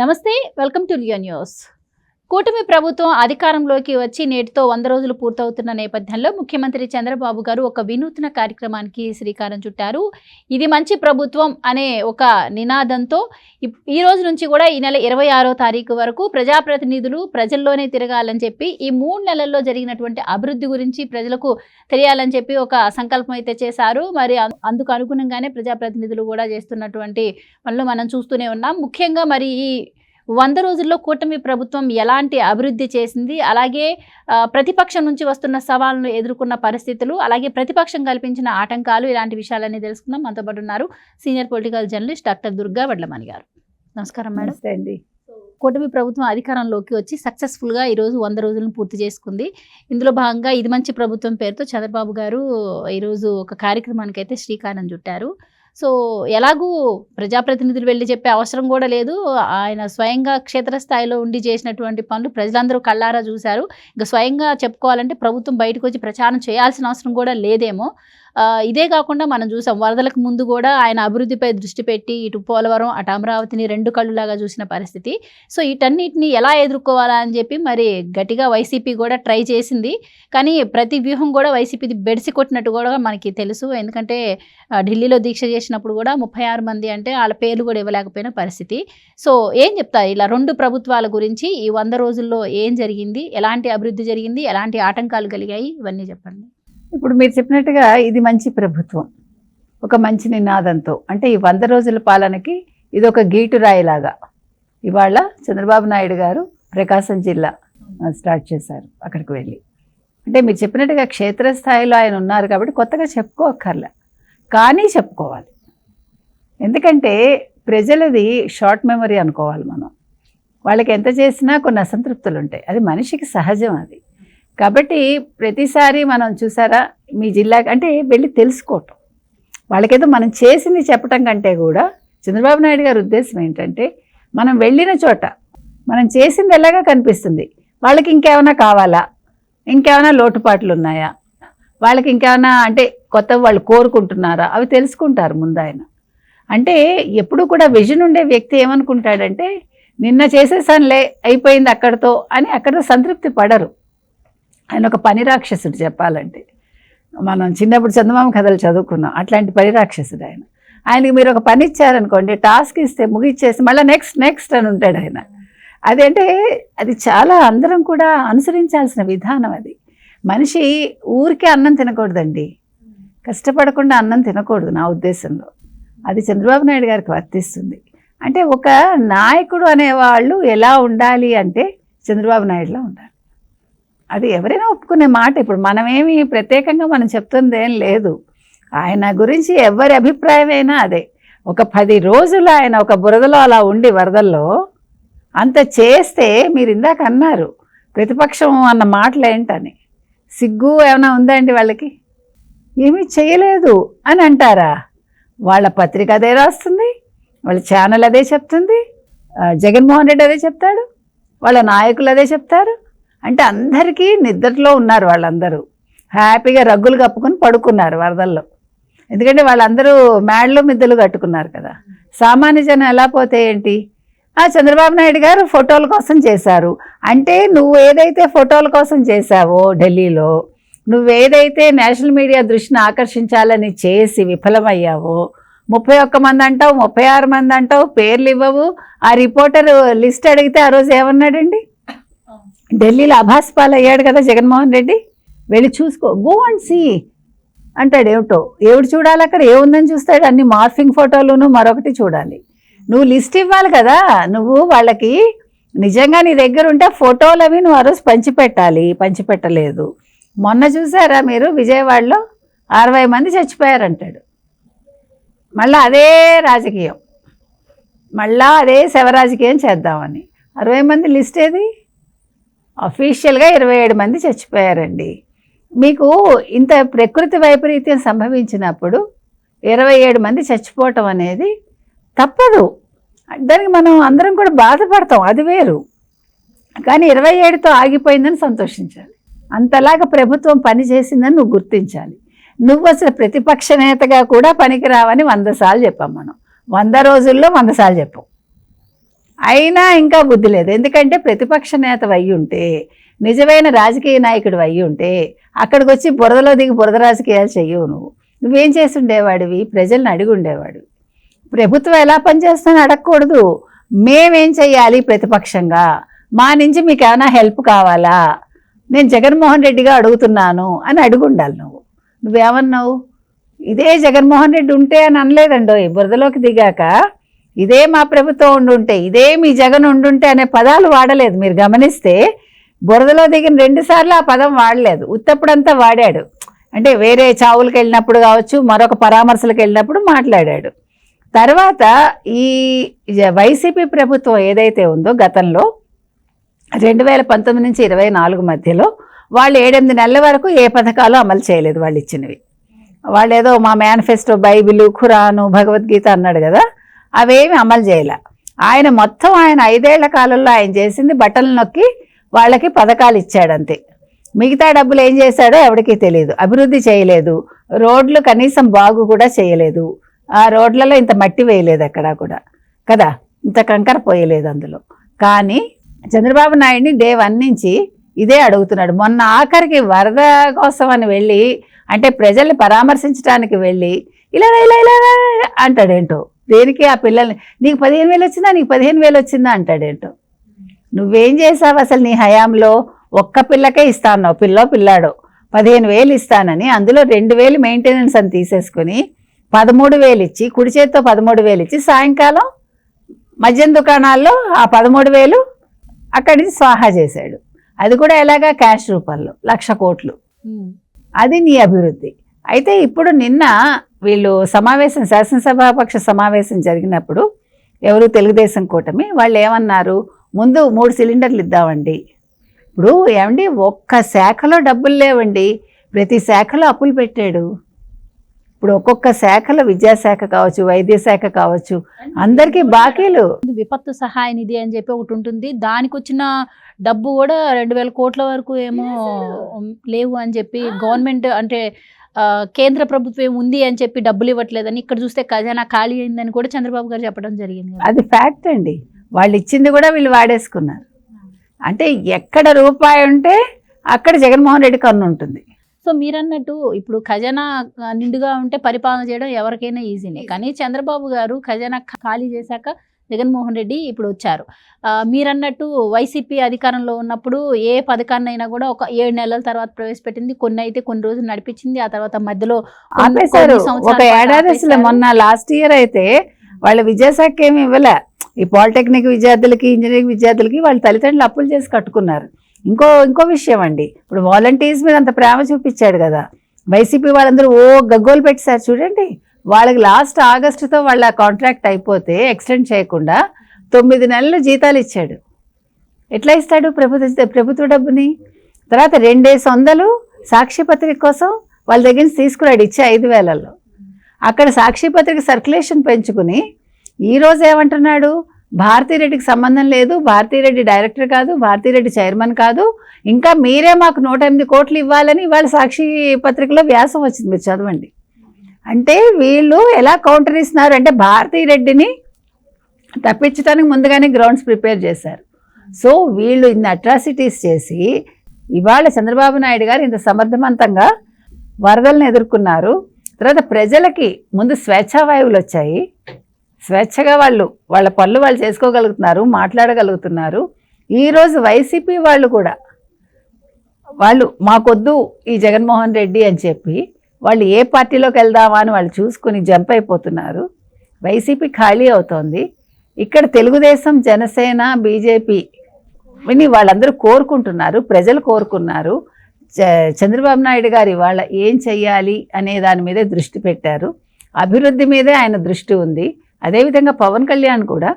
నమస్తే, welcome to Leo news. కూటమి ప్రభుత్వం అధికారంలోకి వచ్చి నేటితో 100 రోజులు పూర్తవుతున్న నేపథ్యంలో ముఖ్యమంత్రి చంద్రబాబు గారు ఒక వినూత్న కార్యక్రమానికి శ్రీకారం చుట్టారు. ఇది మంచి ప్రభుత్వం అనే ఒక నినాదంతో ఈ రోజు నుంచి కూడా ఈ నెల 26వ తారీఖు వరకు ప్రజాప్రతినిధులు ప్రజల్లోనే తిరగాలని చెప్పి ఈ 3 నెలల్లో జరిగినటువంటి అభివృద్ధి గురించి ప్రజలకు తెలియాలని చెప్పి ఒక సంకల్పం అయితే చేశారు. మరి అందుకు అనుగుణంగానే ప్రజాప్రతినిధులు కూడా చేస్తున్నటువంటి పనులు మనం చూస్తూనే ఉన్నాం. ముఖ్యంగా మరి ఈ 100 రోజుల్లో కూటమి ప్రభుత్వం ఎలాంటి అభివృద్ధి చేసింది, అలాగే ప్రతిపక్షం నుంచి వస్తున్న సవాళ్ళను ఎదుర్కొన్న పరిస్థితులు, అలాగే ప్రతిపక్షం కల్పించిన ఆటంకాలు, ఇలాంటి విషయాలన్నీ తెలుసుకుందాం. మనతో పాటు ఉన్నారు senior political journalist doctor Durga Vadlamani గారు. నమస్కారం మేడం. నమస్తే అండి. కూటమి ప్రభుత్వం అధికారంలోకి వచ్చి సక్సెస్ఫుల్గా ఈరోజు 100 రోజులను పూర్తి చేసుకుంది. ఇందులో భాగంగా ఇది మంచి ప్రభుత్వం పేరుతో చంద్రబాబు గారు ఈరోజు ఒక కార్యక్రమానికి అయితే శ్రీకారం చుట్టారు. సో ఎలాగూ ప్రజాప్రతినిధులు వెళ్ళి చెప్పే అవసరం కూడా లేదు. ఆయన స్వయంగా క్షేత్రస్థాయిలో ఉండి చేసినటువంటి పనులు ప్రజలందరూ కళ్ళారా చూశారు. ఇంకా స్వయంగా చెప్పుకోవాలంటే ప్రభుత్వం బయటకు వచ్చి ప్రచారం చేయాల్సిన అవసరం కూడా లేదేమో. ఇదే కాకుండా మనం చూసాం, వరదలకు ముందు కూడా ఆయన అభివృద్ధిపై దృష్టి పెట్టి ఇటు పోలవరం అటు అమరావతిని 2 కళ్ళులాగా చూసిన పరిస్థితి. సో వీటన్నిటిని ఎలా ఎదుర్కోవాలా అని చెప్పి మరి గట్టిగా వైసీపీ కూడా ట్రై చేసింది. కానీ ప్రతి వ్యూహం కూడా వైసీపీది బెడిసి కొట్టినట్టు కూడా మనకి తెలుసు. ఎందుకంటే ఢిల్లీలో దీక్ష చేసినప్పుడు కూడా 36 మంది అంటే వాళ్ళ పేర్లు కూడా ఇవ్వలేకపోయిన పరిస్థితి. సో ఏం చెప్తారు ఇలా 2 ప్రభుత్వాల గురించి, ఈ 100 రోజుల్లో ఏం జరిగింది, ఎలాంటి అభివృద్ధి జరిగింది, ఎలాంటి ఆటంకాలు కలిగాయి, ఇవన్నీ చెప్పండి. ఇప్పుడు మీరు చెప్పినట్టుగా ఇది మంచి ప్రభుత్వం, ఒక మంచి నినాదంతో, అంటే ఈ 100 రోజుల పాలనకి ఇది ఒక గీటురాయిలాగా ఇవాళ చంద్రబాబు నాయుడు గారు ప్రకాశం జిల్లా స్టార్ట్ చేశారు. అక్కడికి వెళ్ళి అంటే మీరు చెప్పినట్టుగా క్షేత్రస్థాయిలో ఆయన ఉన్నారు కాబట్టి కొత్తగా చెప్పుకోక్కర్లే, కానీ చెప్పుకోవాలి. ఎందుకంటే ప్రజలది షార్ట్ మెమరీ అనుకోవాలి మనం. వాళ్ళకి ఎంత చేసినా కొన్ని అసంతృప్తులు ఉంటాయి, అది మనిషికి సహజం. అది కాబట్టి ప్రతిసారి మనం చూసారా మీ జిల్లాకి అంటే వెళ్ళి తెలుసుకోవటం, వాళ్ళకేదో మనం చేసింది చెప్పటం కంటే కూడా చంద్రబాబు నాయుడు గారి ఉద్దేశం ఏంటంటే మనం వెళ్ళిన చోట మనం చేసింది ఎలాగా కనిపిస్తుంది, వాళ్ళకి ఇంకేమైనా కావాలా, ఇంకేమైనా లోటుపాట్లు ఉన్నాయా, వాళ్ళకి ఇంకేమైనా అంటే కొత్త వాళ్ళు కోరుకుంటున్నారా, అవి తెలుసుకుంటారు ముందు ఆయన. అంటే ఎప్పుడు కూడా విజన్ ఉండే వ్యక్తి ఏమనుకుంటాడంటే నిన్న చేసేసానులే అయిపోయింది అక్కడితో అని అక్కడ సంతృప్తి పడరు. ఆయన ఒక పని రాక్షసుడు చెప్పాలంటే. మనం చిన్నప్పుడు చందమామ కథలు చదువుకున్నాం, అట్లాంటి పని రాక్షసుడు ఆయన. ఆయనకి మీరు ఒక పని ఇచ్చారనుకోండి, టాస్క్ ఇస్తే ముగిచ్చేసి మళ్ళీ నెక్స్ట్ అని ఉంటాడు ఆయన. అదంటే అది చాలా అందరం కూడా అనుసరించాల్సిన విధానం. అది మనిషి ఊరికే అన్నం తినకూడదండి, కష్టపడకుండా అన్నం తినకూడదు నా ఉద్దేశంలో. అది చంద్రబాబు నాయుడు గారికి వర్తిస్తుంది. అంటే ఒక నాయకుడు అనేవాళ్ళు ఎలా ఉండాలి అంటే చంద్రబాబు నాయుడులో ఉండాలి. అది ఎవరైనా ఒప్పుకునే మాట. ఇప్పుడు మనమేమి ప్రత్యేకంగా మనం చెప్తుంది ఏం లేదు. ఆయన గురించి ఎవరి అభిప్రాయమైనా అదే. ఒక 10 రోజులు ఆయన ఒక బురదలో అలా ఉండి వరదల్లో అంత చేస్తే, మీరు ఇందాక అన్నారు ప్రతిపక్షం అన్న మాటలు ఏంటని, సిగ్గు ఏమైనా ఉందండి వాళ్ళకి? ఏమీ చేయలేదు అని అంటారా? వాళ్ళ పత్రిక అదే రాస్తుంది, వాళ్ళ ఛానల్ అదే చెప్తుంది, జగన్మోహన్ రెడ్డి అదే చెప్తాడు, వాళ్ళ నాయకులు అదే చెప్తారు. అంటే అందరికీ నిద్రలో ఉన్నారు, వాళ్ళందరూ హ్యాపీగా రగ్గులు కప్పుకొని పడుకున్నారు వరదల్లో. ఎందుకంటే వాళ్ళందరూ మేడలు మిద్దెలు కట్టుకున్నారు కదా. సామాన్య జనం ఎలా పోతే ఏంటి? చంద్రబాబు నాయుడు గారు ఫోటోల కోసం చేశారు అంటే, నువ్వు ఏదైతే ఫోటోల కోసం చేశావో ఢిల్లీలో, నువ్వేదైతే నేషనల్ మీడియా దృష్టిని ఆకర్షించాలని చేసి విఫలమయ్యావో, 31 మంది అంటావు, 36 మంది అంటావు, పేర్లు ఇవ్వవు. ఆ రిపోర్టర్ లిస్ట్ అడిగితే ఆ రోజు ఏమన్నాడండి? ఢిల్లీలో అభాస్పాలు అయ్యాడు కదా జగన్మోహన్ రెడ్డి, వెళ్ళి చూసుకో, గో అండ్ సీ అంటాడు. ఏమిటో ఏమిటి చూడాలి అక్కడ, ఏముందని చూస్తాడు? అన్ని మార్ఫింగ్ ఫోటోలును మరొకటి చూడాలి. నువ్వు లిస్ట్ ఇవ్వాలి కదా. నువ్వు వాళ్ళకి నిజంగా నీ దగ్గర ఉంటే ఫోటోలు అవి నువ్వు ఆ రోజు పంచిపెట్టాలి, పంచిపెట్టలేదు. మొన్న చూసారా మీరు విజయవాడలో 60 మంది చచ్చిపోయారంటాడు. మళ్ళీ అదే రాజకీయం, మళ్ళా అదే శవరాజకీయం చేద్దామని 60 మంది లిస్ట్ ఏది? అఫీషియల్గా 27 మంది చచ్చిపోయారండి. మీకు ఇంత ప్రకృతి వైపరీత్యం సంభవించినప్పుడు 27 మంది చచ్చిపోవటం అనేది తప్పదు. దానికి మనం అందరం కూడా బాధపడతాం, అది వేరు. కానీ 27తో ఆగిపోయిందని సంతోషించాలి. అంతలాగా ప్రభుత్వం పని చేసిందని నువ్వు గుర్తించాలి. నువ్వు అసలు ప్రతిపక్ష నేతగా కూడా పనికిరావని 100 సార్లు చెప్పాం మనం. 100 రోజుల్లో 100 సార్లు చెప్పాం. అయినా ఇంకా బుద్ధి లేదు. ఎందుకంటే ప్రతిపక్ష నేత అయ్యి ఉంటే, నిజమైన రాజకీయ నాయకుడు అయ్యి ఉంటే అక్కడికి వచ్చి బురదలో దిగి బురద రాజకీయాలు చెయ్యవు. నువ్వేం చేసి ఉండేవాడివి? ప్రజల్ని అడిగి ఉండేవాడు. ప్రభుత్వం ఎలా పనిచేస్తుందని అడగకూడదు. మేమేం చెయ్యాలి ప్రతిపక్షంగా, మా నుంచి మీకు ఏమైనా హెల్ప్ కావాలా, నేను జగన్మోహన్ రెడ్డిగా అడుగుతున్నాను అని అడుగు ఉండాలి. నువ్వేమన్నావు? ఇదే జగన్మోహన్ రెడ్డి ఉంటే అని అనలేదండో. బురదలోకి దిగాక ఇదే మా ప్రభుత్వం ఉండుంటే, ఇదే మీ జగన్ ఉండుంటే అనే పదాలు వాడలేదు. మీరు గమనిస్తే బురదలో దిగిన 2 సార్లు ఆ పదం వాడలేదు, ఉత్తప్పుడంతా వాడాడు. అంటే వేరే చావులకు వెళ్ళినప్పుడు కావచ్చు, మరొక పరామర్శలకు వెళ్ళినప్పుడు మాట్లాడాడు. తర్వాత ఈ వైసీపీ ప్రభుత్వం ఏదైతే ఉందో గతంలో 2019 నుంచి 24 మధ్యలో వాళ్ళు 7-8 నెలల వరకు ఏ పథకాలు అమలు చేయలేదు. వాళ్ళు ఇచ్చినవి వాళ్ళు ఏదో మా మేనిఫెస్టో బైబిలు ఖురాను భగవద్గీత అన్నాడు కదా, అవేమి అమలు చేయలే. ఆయన మొత్తం 5 ఏళ్ల కాలంలో ఆయన చేసింది బట్టలు నొక్కి వాళ్ళకి పథకాలు ఇచ్చాడంతే. మిగతా డబ్బులు ఏం చేశాడో ఎవరికీ తెలియదు. అభివృద్ధి చేయలేదు, రోడ్లు కనీసం బాగు కూడా చేయలేదు. ఆ రోడ్లలో ఇంత మట్టి వేయలేదు అక్కడ కూడా కదా, ఇంత కంకర పోయలేదు అందులో. కానీ చంద్రబాబు నాయుడిని డే 1 నుంచి ఇదే అడుగుతున్నాడు. మొన్న ఆఖరికి వరద కోసం అని వెళ్ళి, అంటే ప్రజల్ని పరామర్శించడానికి వెళ్ళి ఇలా ఇలా ఇలా అంటాడేంటో. దేనికి? ఆ పిల్లల్ని నీకు 15,000 వచ్చిందా, నీకు 15,000 వచ్చిందా అంటాడేంటో. నువ్వేం చేసావు అసలు నీ హయాంలో? ఒక్క పిల్లకే ఇస్తాను, పిల్లాడో 15,000 ఇస్తానని అందులో 2,000 మెయింటెనెన్స్ అని తీసేసుకుని 13,000 ఇచ్చి, కుడి చేతితో 13,000 ఇచ్చి, సాయంకాలం మద్యం దుకాణాల్లో ఆ 13,000 అక్కడి నుంచి స్వాహా చేశాడు. అది కూడా ఎలాగా? క్యాష్ రూపంలో 1,00,000 కోట్లు. అది నీ అభివృద్ధి. అయితే ఇప్పుడు నిన్న వీళ్ళు సమావేశం, శాసనసభాపక్ష సమావేశం జరిగినప్పుడు ఎవరు తెలుగుదేశం కూటమి వాళ్ళు ఏమన్నారు? ముందు 3 సిలిండర్లు ఇద్దామండి. ఇప్పుడు ఏమండి, ఒక్క శాఖలో డబ్బులు లేవండి, ప్రతి శాఖలో అప్పులు పెట్టాడు. ఇప్పుడు ఒక్కొక్క శాఖలో విద్యాశాఖ కావచ్చు, వైద్య శాఖ కావచ్చు, అందరికీ బాకీలు. విపత్తు సహాయ నిధి అని చెప్పి ఒకటి ఉంటుంది, దానికి వచ్చిన డబ్బు కూడా 2,000 కోట్ల వరకు ఏమో లేవు అని చెప్పి గవర్నమెంట్, అంటే కేంద్ర ప్రభుత్వం ఉంది అని చెప్పి డబ్బులు ఇవ్వట్లేదని, ఇక్కడ చూస్తే ఖజానా ఖాళీ అయిందని కూడా చంద్రబాబు గారు చెప్పడం జరిగింది. అది ఫ్యాక్ట్ అండి. వాళ్ళు ఇచ్చింది కూడా వీళ్ళు వాడేసుకున్నారు. అంటే ఎక్కడ రూపాయి ఉంటే అక్కడ జగన్మోహన్ రెడ్డి కన్ను ఉంటుంది. సో మీరన్నట్టు ఇప్పుడు ఖజానా నిండుగా ఉంటే పరిపాలన చేయడం ఎవరికైనా ఈజీనే, కానీ చంద్రబాబు గారు ఖజానా ఖాళీ చేశాక జగన్మోహన్ రెడ్డి ఇప్పుడు వచ్చారు. మీరన్నట్టు వైసీపీ అధికారంలో ఉన్నప్పుడు ఏ పథకాన్నైనా కూడా ఒక 7 నెలల తర్వాత ప్రవేశపెట్టింది, కొన్ని అయితే కొన్ని రోజులు నడిపించింది, ఆ తర్వాత మధ్యలో ఆపేశారు. ఒక ఏడాది అసలు మొన్న లాస్ట్ ఇయర్ అయితే వాళ్ళ విద్యాశాఖ ఏమి ఇవ్వలే. ఈ పాలిటెక్నిక్ విద్యార్థులకి, ఇంజనీరింగ్ విద్యార్థులకి వాళ్ళ తల్లిదండ్రులు అప్పులు చేసి కట్టుకున్నారు. ఇంకో విషయం అండి, ఇప్పుడు వాలంటీర్స్ మీద అంత ప్రేమ చూపించాడు కదా వైసీపీ వాళ్ళందరూ, గగ్గోలు పెట్టారు చూడండి. వాళ్ళకి లాస్ట్ ఆగస్టుతో వాళ్ళ కాంట్రాక్ట్ అయిపోతే ఎక్స్టెండ్ చేయకుండా 9 నెలలు జీతాలు ఇచ్చాడు. ఎట్లా ఇస్తాడు ప్రభుత్వ డబ్బుని? తర్వాత 2,500 సాక్షి పత్రిక కోసం వాళ్ళ దగ్గర నుంచి తీసుకున్నాడు, ఇచ్చే 5,000లో. అక్కడ సాక్షి పత్రిక సర్క్యులేషన్ పెంచుకుని ఈరోజు ఏమంటున్నాడు? భారతీరెడ్డికి సంబంధం లేదు, భారతీరెడ్డి డైరెక్టర్ కాదు, భారతీరెడ్డి చైర్మన్ కాదు, ఇంకా మీరే మాకు 108 కోట్లు ఇవ్వాలని ఇవాళ సాక్షి పత్రికలో వ్యాసం వచ్చింది, మీరు చదవండి. అంటే వీళ్ళు ఎలా కౌంటర్ ఇస్తున్నారు అంటే భారతీరెడ్డిని తప్పించడానికి ముందుగానే గ్రౌండ్స్ ప్రిపేర్ చేశారు. సో వీళ్ళు ఇన్ని అట్రాసిటీస్ చేసి ఇవాళ చంద్రబాబు నాయుడు గారు ఇంత సమర్థవంతంగా వరదలను ఎదుర్కొన్నారు. తర్వాత ప్రజలకి ముందు స్వేచ్ఛావాయువులు వచ్చాయి, స్వేచ్ఛగా వాళ్ళ పనులు వాళ్ళు చేసుకోగలుగుతున్నారు, మాట్లాడగలుగుతున్నారు. ఈరోజు వైసీపీ వాళ్ళు కూడా మాకొద్దు ఈ జగన్మోహన్ రెడ్డి అని చెప్పి వాళ్ళు ఏ పార్టీలోకి వెళ్దామా అని వాళ్ళు చూసుకుని జంప్ అయిపోతున్నారు. వైసీపీ ఖాళీ అవుతోంది. ఇక్కడ తెలుగుదేశం, జనసేన, బీజేపీ విని వాళ్ళందరూ కోరుకుంటున్నారు, ప్రజలు కోరుకున్నారు. చంద్రబాబు నాయుడు గారు ఇవాళ ఏం చెయ్యాలి అనే దాని మీదే దృష్టి పెట్టారు, అభివృద్ధి మీదే ఆయన దృష్టి ఉంది. అదేవిధంగా పవన్ కళ్యాణ్ కూడా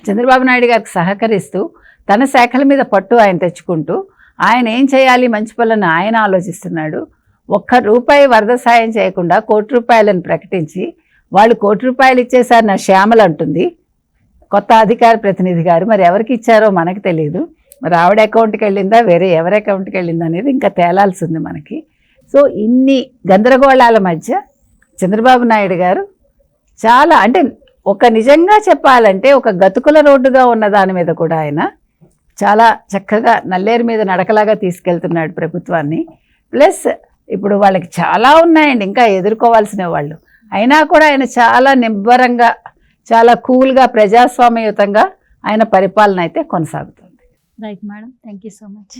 చంద్రబాబు నాయుడు గారికి సహకరిస్తూ తన శాఖల మీద పట్టు ఆయన తెచ్చుకుంటూ ఆయన ఏం చేయాలి మంచి పనులను ఆయన ఆలోచిస్తున్నాడు. ₹1 వరద సాయం చేయకుండా ₹1,00,00,000 ప్రకటించి వాళ్ళు ₹1,00,00,000 ఇచ్చేసారు నా శ్యామల అంటుంది కొత్త అధికార ప్రతినిధి గారు. మరి ఎవరికి ఇచ్చారో మనకు తెలియదు. మరి ఆవిడ అకౌంట్కి వెళ్ళిందా, వేరే ఎవరి అకౌంట్కి వెళ్ళిందా అనేది ఇంకా తేలాల్సి ఉంది మనకి. సో ఇన్ని గందరగోళాల మధ్య చంద్రబాబు నాయుడు గారు చాలా, అంటే ఒక నిజంగా చెప్పాలంటే ఒక గతుకుల రోడ్డుగా ఉన్న దాని మీద కూడా ఆయన చాలా చక్కగా నల్లేరు మీద నడకలాగా తీసుకెళ్తున్నాడు ప్రభుత్వాన్ని. ప్లస్ ఇప్పుడు వాళ్ళకి చాలా ఉన్నాయండి ఇంకా ఎదుర్కోవాల్సిన వాళ్ళు, అయినా కూడా ఆయన చాలా నిబ్బరంగా చాలా కూల్గా ప్రజాస్వామ్యయుతంగా ఆయన పరిపాలన అయితే కొనసాగుతుంది. Right madam, thank you so much.